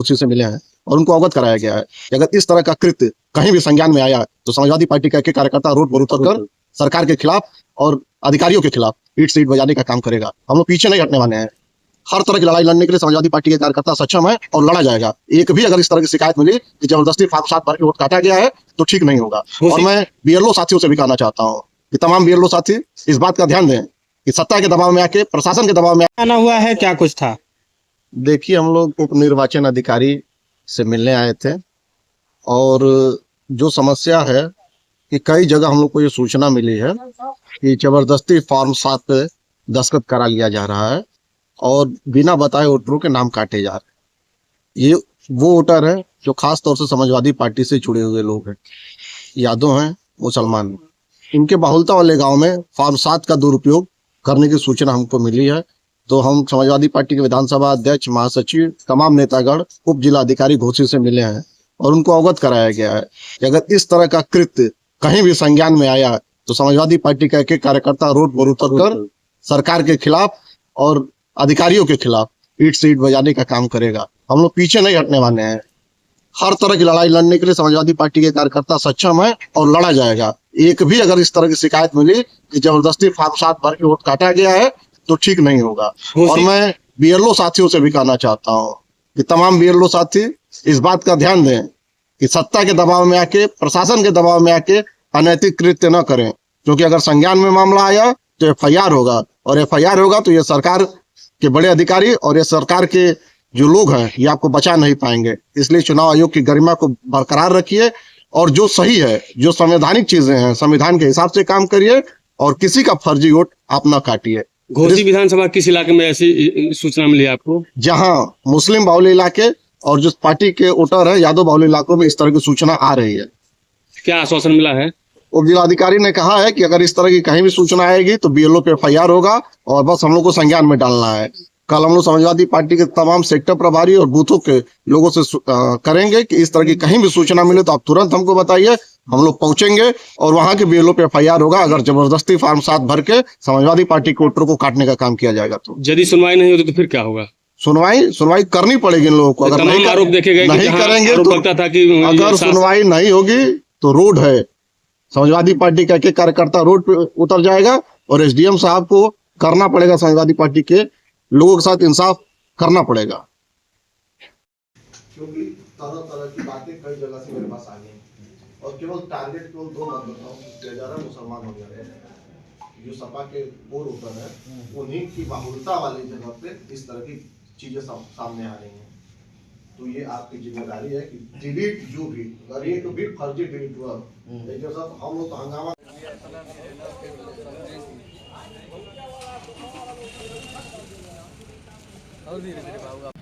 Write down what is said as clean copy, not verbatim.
उसी से मिले हैं और उनको अवगत कराया गया है कि अगर इस तरह का कृत्य कहीं भी संज्ञान में आया तो समाजवादी पार्टी का एक कार्यकर्ता रोड पर उतरकर सरकार के खिलाफ और अधिकारियों के खिलाफ ईंट से ईंट बजाने का काम करेगा। हम लोग पीछे नहीं हटने वाले हैं। हर तरह की लड़ाई लड़ने के लिए समाजवादी पार्टी के कार्यकर्ता सक्षम है और लड़ा जाएगा। एक भी अगर इस तरह की शिकायत मिली कि जबरदस्ती फार्म 7 भर के वोट काटा गया है तो ठीक नहीं होगा। और मैं बीएलओ साथियों से भी कहना चाहता हूँ कि तमाम बीएलओ साथी इस बात का ध्यान दें कि सत्ता के दबाव में आके, प्रशासन के दबाव में आना हुआ है, क्या कुछ था? देखिए, हम लोग उप निर्वाचन अधिकारी से मिलने आए थे और जो समस्या है कि कई जगह हम लोग को ये सूचना मिली है कि जबरदस्ती फॉर्म 7 पे दस्तखत करा लिया जा रहा है और बिना बताए वोटरों के नाम काटे जा रहे हैं। ये वो वोटर है जो खास तौर से समाजवादी पार्टी से जुड़े हुए लोग हैं, यादव हैं, मुसलमान। इनके बाहुलता वाले गांव में फॉर्म 7 का दुरुपयोग करने की सूचना हमको मिली है। तो हम समाजवादी पार्टी के विधानसभा अध्यक्ष, महासचिव, तमाम नेतागण उप जिला अधिकारी घोसी से मिले हैं और उनको अवगत कराया गया है कि अगर इस तरह का कृत्य कहीं भी संज्ञान में आया तो समाजवादी पार्टी का एक कार्यकर्ता रोड पर उतरकर सरकार के खिलाफ और अधिकारियों के खिलाफ ईंट से ईंट बजाने का काम करेगा। हम लोग पीछे नहीं हटने वाले हैं। हर तरह की लड़ाई लड़ने के लिए समाजवादी पार्टी के कार्यकर्ता सक्षम है और लड़ा जाएगा। एक भी अगर इस तरह की शिकायत मिली कि जबरदस्ती फार्म 7 भर के वोट काटा गया है तो ठीक नहीं होगा। और मैं बीएलओ साथियों से भी कहना चाहता हूँ कि तमाम बीएलओ साथी इस बात का ध्यान दें कि सत्ता के दबाव में आके, प्रशासन के दबाव में आके अनैतिक कृत्य न करें, क्योंकि अगर संज्ञान में मामला आया तो एफआईआर होगा और एफआईआर होगा तो ये सरकार के बड़े अधिकारी और ये सरकार के जो लोग हैं ये आपको बचा नहीं पाएंगे। इसलिए चुनाव आयोग की गरिमा को बरकरार रखिए और जो सही है, जो संवैधानिक चीजें हैं, संविधान के हिसाब से काम करिए और किसी का फर्जी वोट आप न काटिए। घोसी विधानसभा किस इलाके में ऐसी सूचना मिली आपको? जहां मुस्लिम बाहुल्य इलाके और जो पार्टी के वोटर है यादव बाहुल्य इलाकों में इस तरह की सूचना आ रही है। क्या आश्वासन मिला है? उप जिलाधिकारी ने कहा है कि अगर इस तरह की कहीं भी सूचना आएगी तो बीएलओ पे एफआईआर होगा और बस हम लोग को संज्ञान में डालना है। कल हम लोग समाजवादी पार्टी के तमाम सेक्टर प्रभारी और बूथों के लोगों से करेंगे कि इस तरह की कहीं भी सूचना मिले तो आप तुरंत हमको बताइए, हम लोग पहुंचेंगे और वहां के बीएलओ पे एफआईआर होगा अगर जबरदस्ती फॉर्म 7 भर के समाजवादी पार्टी के वोटरों को काटने का काम किया जाएगा। तो यदि सुनवाई नहीं होती तो फिर क्या होगा? सुनवाई करनी पड़ेगी इन लोगों को। अगर नहीं आरोप देखे गए नहीं करेंगे तो अगर सुनवाई नहीं होगी तो रोड है, समाजवादी पार्टी का एक कार्यकर्ता रोड पे उतर जाएगा और एसडीएम साहब को करना पड़ेगा, समाजवादी पार्टी के लोगों के साथ इंसाफ करना पड़ेगा। क्योंकि तरह तरह की बातें कई जगह से मेरे पास आ गई और केवल टारगेट केवल 2 मत बताओ, बेचारा मुसलमान हो गया है। जो सपा के कोर वोटर है उन्हीं की बाहुलता वाली जगह पे इस तरह की चीजें सामने आ रही हैं। तो ये आपकी जिम्मेदारी है कि डिलीट जो भी अगर ये तो भी फर्जी डिलीट हुआ लेकिन सब हम लोग तो हंगामा और धीरे धीरे